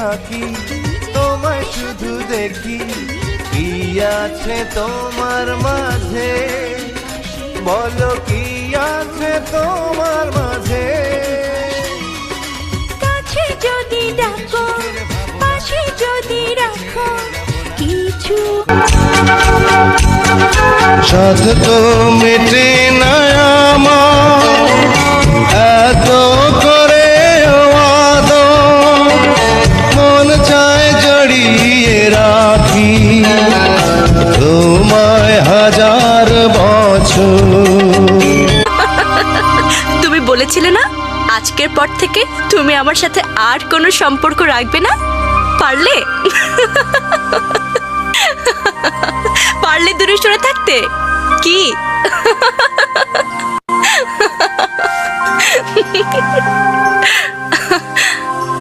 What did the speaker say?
থাকি, তোমায় শুধু দেখি। কি আছে তোমার মাঝে, বলো কি আছে তোমার মাঝে। কাছে যদি ডাকো, পাশে যদি রাখো, কিছু সাধ তো মেটে না আমার, এত করে আদর, মন চায় জড়িয়ে রাখি তোমায় হাজার বছর। তুমি বলেছিলে না আজকের পর থেকে তুমি আমার সাথে আর কোনো সম্পর্ক রাখবে না? পারলে পারলে দূরে সরে থাকতে কি?